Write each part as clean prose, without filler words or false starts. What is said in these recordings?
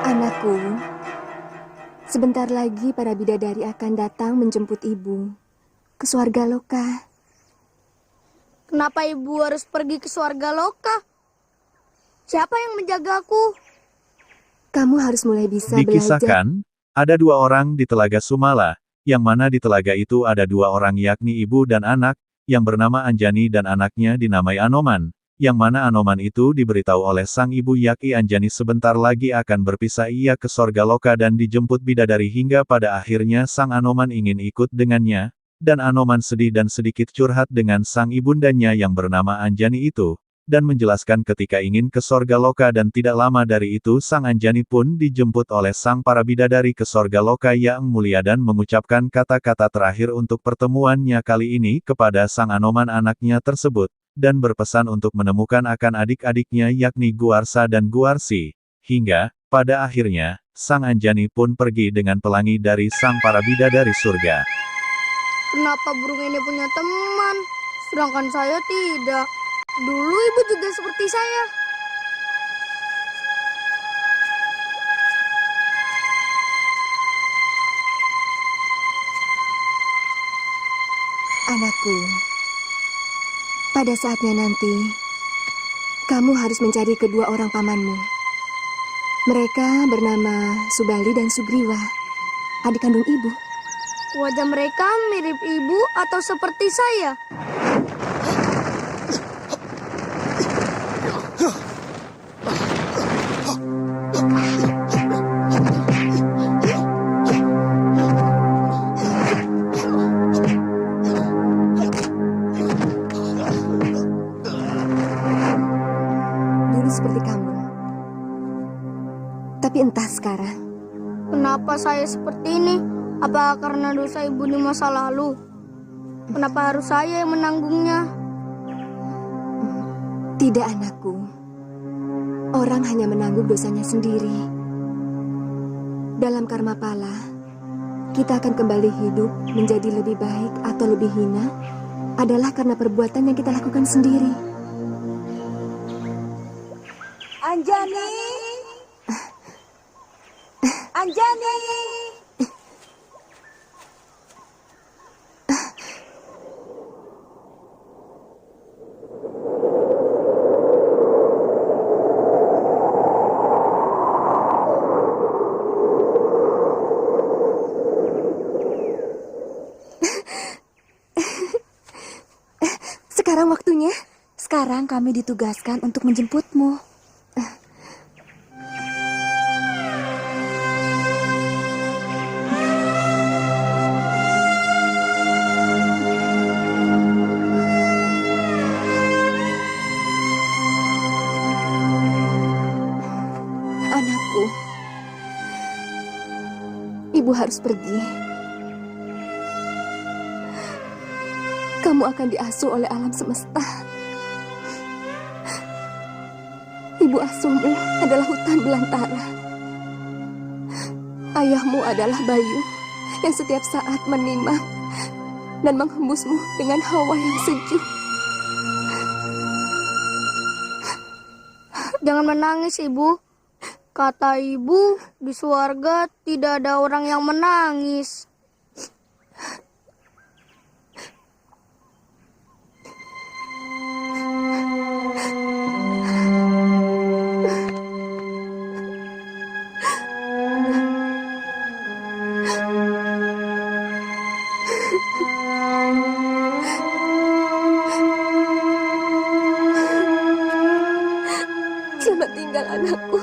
Anakku, sebentar lagi para bidadari akan datang menjemput ibu ke Swarga Loka. Kenapa ibu harus pergi ke Swarga Loka? Siapa yang menjagaku? Kamu harus mulai bisa belajar. Dikisahkan, ada dua orang di Telaga Sumala, yang mana di telaga itu ada dua orang yakni ibu dan anak, yang bernama Anjani dan anaknya dinamai Anoman, yang mana Anoman itu diberitahu oleh sang ibu Yaki Anjani sebentar lagi akan berpisah ia ke Sorga Loka dan dijemput bidadari hingga pada akhirnya sang Anoman ingin ikut dengannya, dan Anoman sedih dan sedikit curhat dengan sang ibundanya yang bernama Anjani itu, dan menjelaskan ketika ingin ke Sorga Loka dan tidak lama dari itu sang Anjani pun dijemput oleh sang para bidadari ke Sorga Loka yang mulia dan mengucapkan kata-kata terakhir untuk pertemuannya kali ini kepada sang Anoman anaknya tersebut, dan berpesan untuk menemukan akan adik-adiknya yakni Guarsa dan Guarsi, hingga, pada akhirnya, sang Anjani pun pergi dengan pelangi dari sang para bidadari surga. Kenapa burung ini punya teman, sedangkan saya tidak? Dulu ibu juga seperti saya. Anakku, pada saatnya nanti, kamu harus mencari kedua orang pamanmu. Mereka bernama Subali dan Sugriwa, adik kandung ibu. Wajah mereka mirip ibu atau seperti saya? Dulu seperti kamu. Tapi entah sekarang. Kenapa saya seperti ini? Apa karena dosa ibu di masa lalu? Kenapa harus saya yang menanggungnya? Tidak, anakku. Orang hanya menanggung dosanya sendiri. Dalam karma pala, kita akan kembali hidup menjadi lebih baik atau lebih hina adalah karena perbuatan yang kita lakukan sendiri. Anjani! Anjani! Sekarang waktunya. Sekarang kami ditugaskan untuk menjemputmu. Anakku, ibu harus pergi. Kamu akan diasuh oleh alam semesta. Ibu asuhmu adalah hutan belantara. Ayahmu adalah bayu yang setiap saat menimang dan menghembusmu dengan hawa yang sejuk. Jangan menangis, ibu. Kata ibu, di surga tidak ada orang yang menangis. Selamat tinggal, anakku.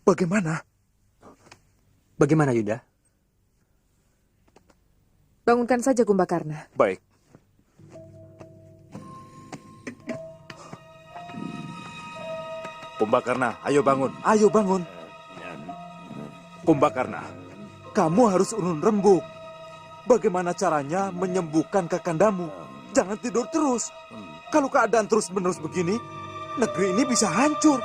Bagaimana? Bagaimana Yuda? Bangunkan saja Kumbakarna. Baik. Kumbakarna, ayo bangun. Ayo bangun. Kumbakarna, kamu harus urun rembuk. Bagaimana caranya menyembuhkan kakandamu? Jangan tidur terus. Kalau keadaan terus-menerus begini, negeri ini bisa hancur.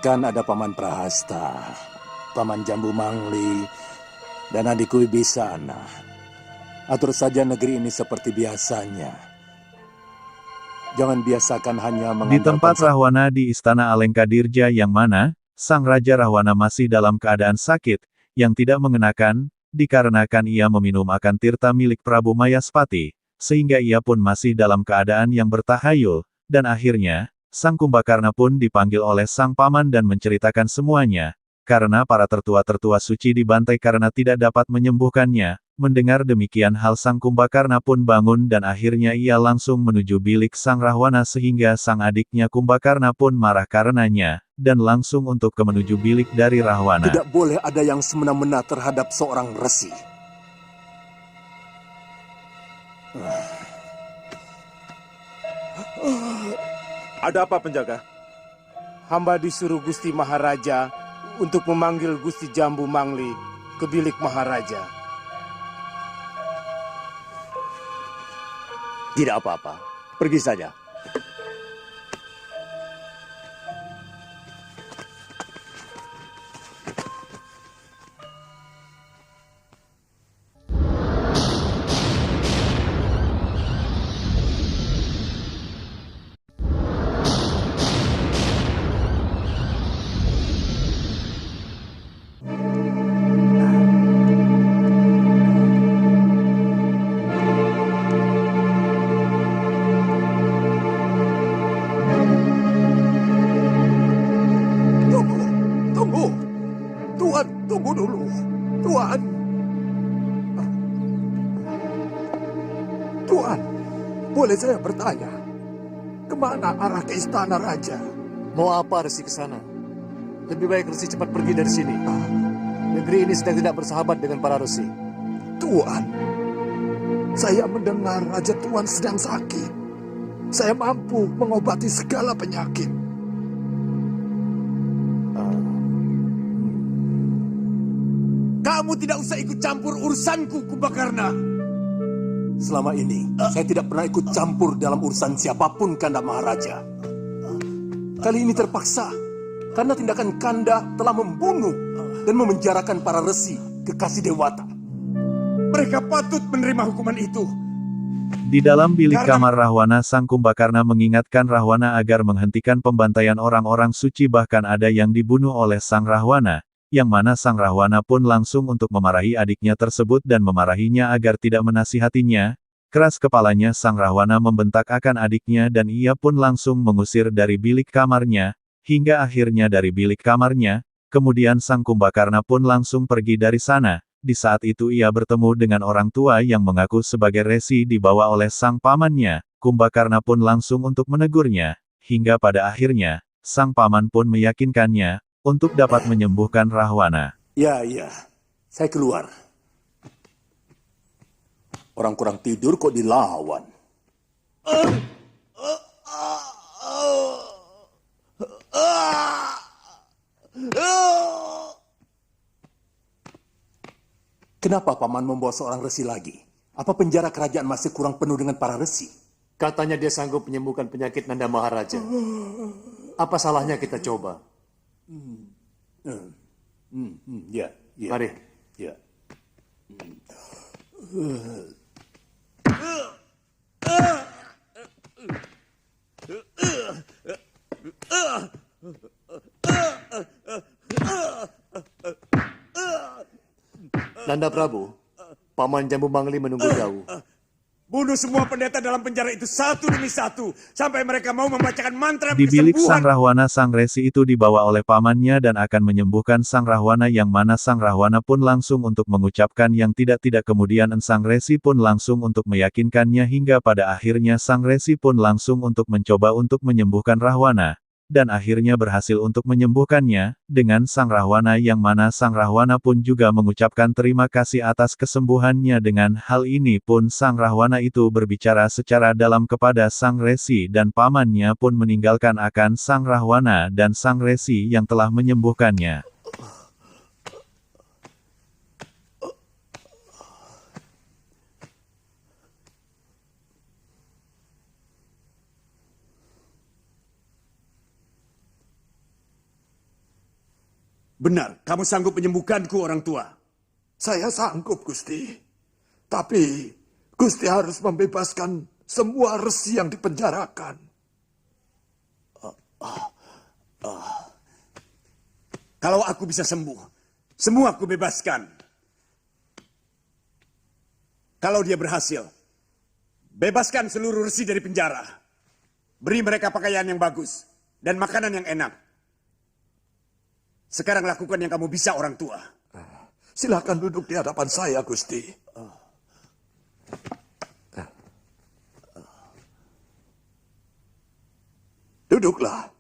Kan ada Paman Prahasta, Paman Jambu Mangli, dan adikku Wibisana. Atur saja negeri ini seperti biasanya. Jangan biasakan hanya Di tempat mengandalkan Rahwana di Istana Alengkadirja yang mana, Sang Raja Rahwana masih dalam keadaan sakit, yang tidak mengenakan, dikarenakan ia meminum akan tirta milik Prabu Mayaspati, sehingga ia pun masih dalam keadaan yang bertahayul, dan akhirnya, Sang Kumbakarna pun dipanggil oleh Sang Paman dan menceritakan semuanya, karena para tertua-tertua suci dibantai karena tidak dapat menyembuhkannya. Mendengar demikian hal Sang Kumbakarna pun bangun dan akhirnya ia langsung menuju bilik Sang Rahwana sehingga sang adiknya Kumbakarna pun marah karenanya, dan langsung untuk menuju bilik dari Rahwana. tidak boleh ada yang semena-mena terhadap seorang resi. Ada apa penjaga? Hamba disuruh Gusti Maharaja untuk memanggil Gusti Jambu Mangli ke bilik Maharaja. Tidak apa-apa, pergi saja. Tunggu. Tuan, tunggu dulu. Tuan. Tuan, boleh saya bertanya? Kemana arah ke istana raja? Mau apa Resi ke sana? Lebih baik Resi cepat pergi dari sini. Negeri ini sedang tidak bersahabat dengan para Resi. Tuan, saya mendengar raja Tuan sedang sakit. Saya mampu mengobati segala penyakit. Kamu tidak usah ikut campur urusanku, Kumbakarna. Selama ini, saya tidak pernah ikut campur dalam urusan siapapun Kanda Maharaja. Kali ini terpaksa, karena tindakan Kanda telah membunuh dan memenjarakan para resi kekasih Dewata. Mereka patut menerima hukuman itu. Di dalam bilik kamar Rahwana, Sang Kumbakarna mengingatkan Rahwana agar menghentikan pembantaian orang-orang suci, bahkan ada yang dibunuh oleh Sang Rahwana, yang mana Sang Rahwana pun langsung untuk memarahi adiknya tersebut dan memarahinya agar tidak menasihatinya. Keras kepalanya Sang Rahwana membentak akan adiknya dan ia pun langsung mengusir dari bilik kamarnya, hingga akhirnya dari bilik kamarnya, kemudian Sang Kumbakarna pun langsung pergi dari sana. Di saat itu ia bertemu dengan orang tua yang mengaku sebagai resi dibawa oleh sang pamannya. Kumbakarna pun langsung untuk menegurnya, hingga pada akhirnya, sang paman pun meyakinkannya, untuk dapat menyembuhkan Rahwana. Ya, saya keluar. Orang kurang tidur kok dilawan. Kenapa Paman membawa seorang resi lagi? Apa penjara kerajaan masih kurang penuh dengan para resi? Katanya dia sanggup menyembuhkan penyakit Nanda Maharaja. Apa salahnya kita coba? Ya. Mari. Ya. Nanda Prabu, Paman Jambu Mangli menunggu jauh. Bunuh semua pendeta dalam penjara itu satu demi satu, sampai mereka mau membacakan mantra Di bilik Sang kesembuhan. Rahwana, sang resi itu dibawa oleh pamannya dan akan menyembuhkan Sang Rahwana, yang mana Sang Rahwana pun langsung untuk mengucapkan yang tidak-tidak, kemudian sang resi pun langsung untuk meyakinkannya hingga pada akhirnya sang resi pun langsung untuk mencoba untuk menyembuhkan Rahwana. dan akhirnya berhasil untuk menyembuhkannya, dengan Sang Rahwana yang mana Sang Rahwana pun juga mengucapkan terima kasih atas kesembuhannya. Dengan hal ini pun Sang Rahwana itu berbicara secara dalam kepada Sang Resi dan pamannya pun meninggalkan akan Sang Rahwana dan Sang Resi yang telah menyembuhkannya. Benar, kamu sanggup menyembuhkanku, orang tua. Saya sanggup, Gusti. Tapi Gusti harus membebaskan semua resi yang dipenjarakan. Kalau aku bisa sembuh, semua aku bebaskan. Kalau dia berhasil, bebaskan seluruh resi dari penjara. Beri mereka pakaian yang bagus dan makanan yang enak. Sekarang lakukan yang kamu bisa, orang tua. Silakan duduk di hadapan saya, Gusti. Duduklah.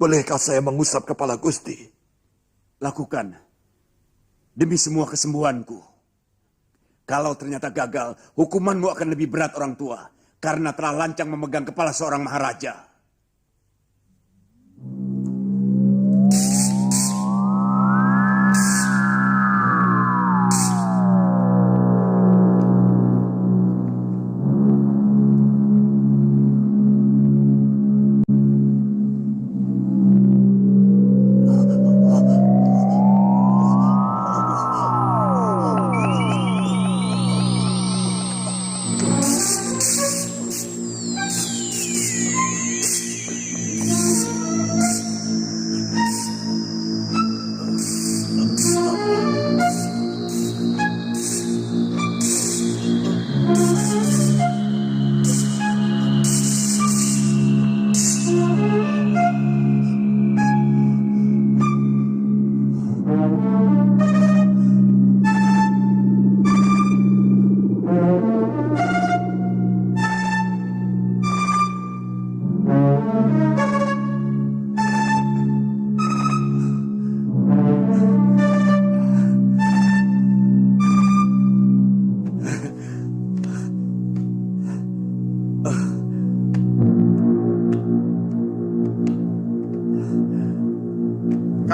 Bolehkah saya mengusap kepala Gusti? Lakukan. Demi semua kesembuhanku. Kalau ternyata gagal, hukumanmu akan lebih berat, orang tua. Karena telah lancang memegang kepala seorang maharaja.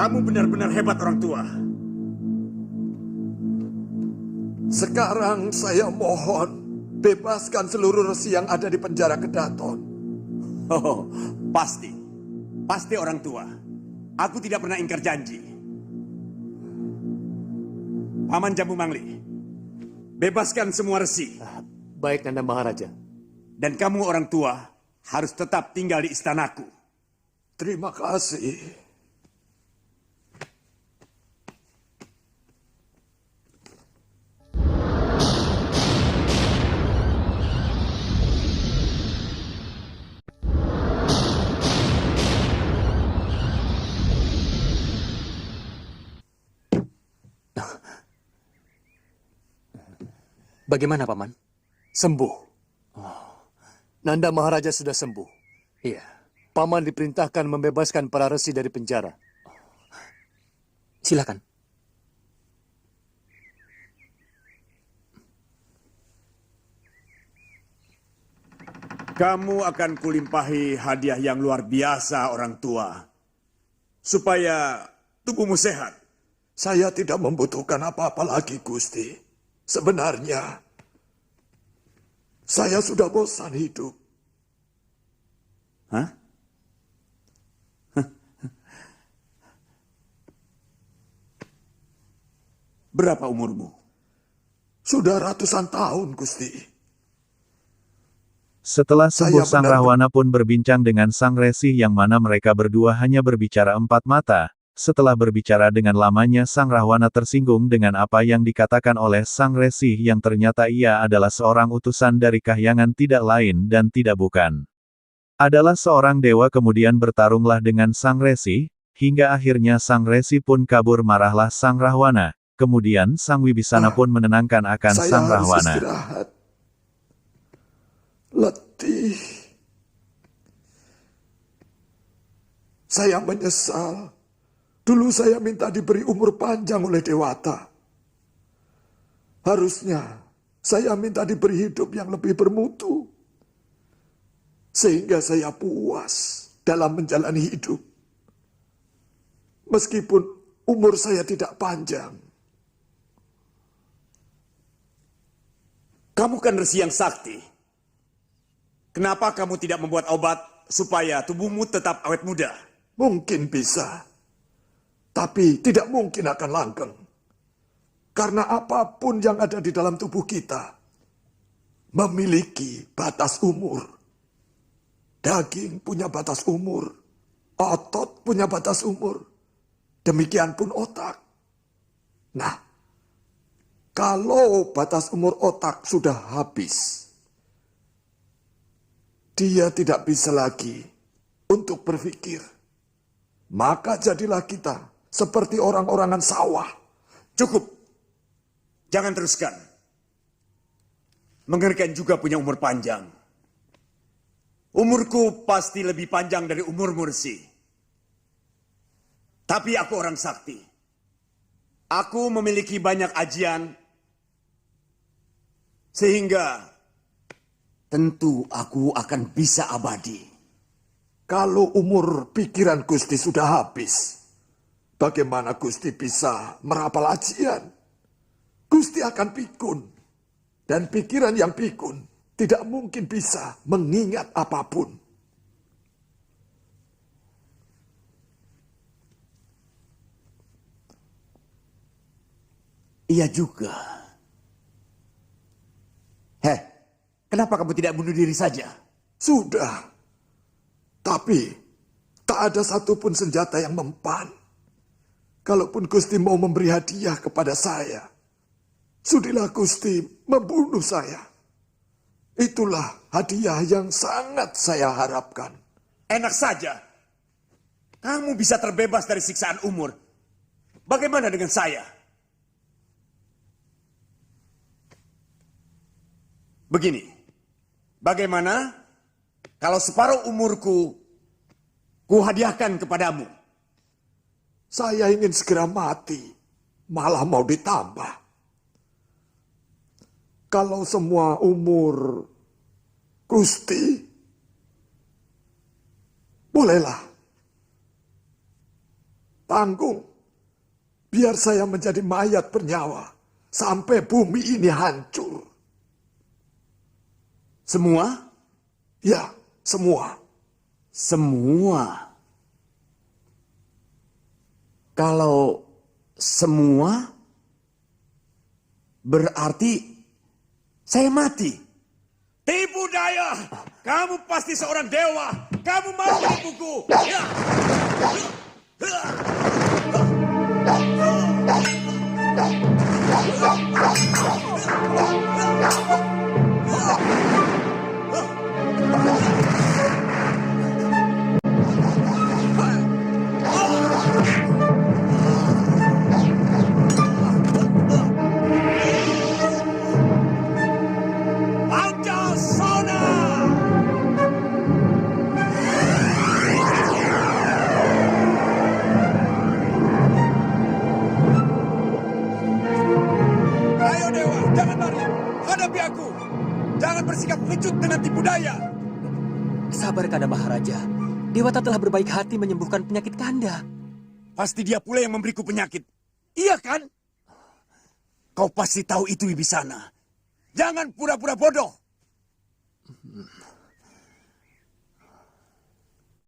Kamu benar-benar hebat, orang tua. Sekarang saya mohon, bebaskan seluruh resi yang ada di penjara Kedaton. Oh, pasti. Pasti, orang tua. Aku tidak pernah ingkar janji. Paman Jambu Mangli, bebaskan semua resi. Baik, Nanda Maharaja. Dan kamu, orang tua, harus tetap tinggal di istanaku. Terima kasih. Bagaimana, Paman? Sembuh. Nanda Maharaja sudah sembuh. Iya. Paman diperintahkan membebaskan para resi dari penjara. Silakan. Kamu akan kulimpahi hadiah yang luar biasa, orang tua. Supaya tubuhmu sehat. Saya tidak membutuhkan apa-apa lagi, Gusti. Sebenarnya, saya sudah bosan hidup. Hah? Berapa umurmu? Sudah ratusan tahun, Gusti. Setelah sembuh, Saya Sang benar- Rahwana pun berbincang dengan Sang Resi yang mana mereka berdua hanya berbicara empat mata. Setelah berbicara dengan lamanya, Sang Rahwana tersinggung dengan apa yang dikatakan oleh Sang Resi yang ternyata ia adalah seorang utusan dari kahyangan tidak lain dan tidak bukan. adalah seorang dewa kemudian bertarunglah dengan Sang Resi, hingga akhirnya Sang Resi pun kabur marahlah Sang Rahwana, kemudian Sang Wibisana pun menenangkan akan Saya Sang harus Rahwana. istirahat. Letih. Saya menyesal. Dulu saya minta diberi umur panjang oleh Dewata. Harusnya saya minta diberi hidup yang lebih bermutu. Sehingga saya puas dalam menjalani hidup. Meskipun umur saya tidak panjang. Kamu kan resi yang sakti. Kenapa kamu tidak membuat obat supaya tubuhmu tetap awet muda? Mungkin bisa. Tapi tidak mungkin akan langgeng. Karena apapun yang ada di dalam tubuh kita memiliki batas umur. Daging punya batas umur. Otot punya batas umur. Demikian pun otak. Nah, kalau batas umur otak sudah habis, dia tidak bisa lagi untuk berpikir. Maka jadilah kita seperti orang-orangan sawah. Cukup. Jangan teruskan. Mengerikan juga punya umur panjang. Umurku pasti lebih panjang dari umurmu, Resi. Tapi aku orang sakti. Aku memiliki banyak ajian. Sehingga tentu aku akan bisa abadi. Kalau umur pikiran Gusti sudah habis, bagaimana Gusti bisa merapal ajian? Gusti akan pikun. Dan pikiran yang pikun tidak mungkin bisa mengingat apapun. Iya juga. Kenapa kamu tidak bunuh diri saja? Sudah. Tapi tak ada satupun senjata yang mempan. Kalaupun Gusti mau memberi hadiah kepada saya, sudilah Gusti membunuh saya. Itulah hadiah yang sangat saya harapkan. Enak saja. Kamu bisa terbebas dari siksaan umur. Bagaimana dengan saya? Begini, bagaimana kalau separuh umurku ku hadiahkan kepadamu? Saya ingin segera mati, malah mau ditambah. Kalau semua umur Gusti, bolehlah. Tanggung, biar saya menjadi mayat bernyawa sampai bumi ini hancur. Semua? Ya, semua. Semua? Kalau semua, berarti saya mati. Tipu daya! Kamu pasti seorang dewa! Kamu mau menipuku! Ya! Bersikap pengecut dengan tipu daya. Sabar Kanda Maharaja. Dewata telah berbaik hati menyembuhkan penyakit Kanda. Pasti dia pula yang memberiku penyakit. Iya kan? Kau pasti tahu itu Wibisana. Jangan pura-pura bodoh.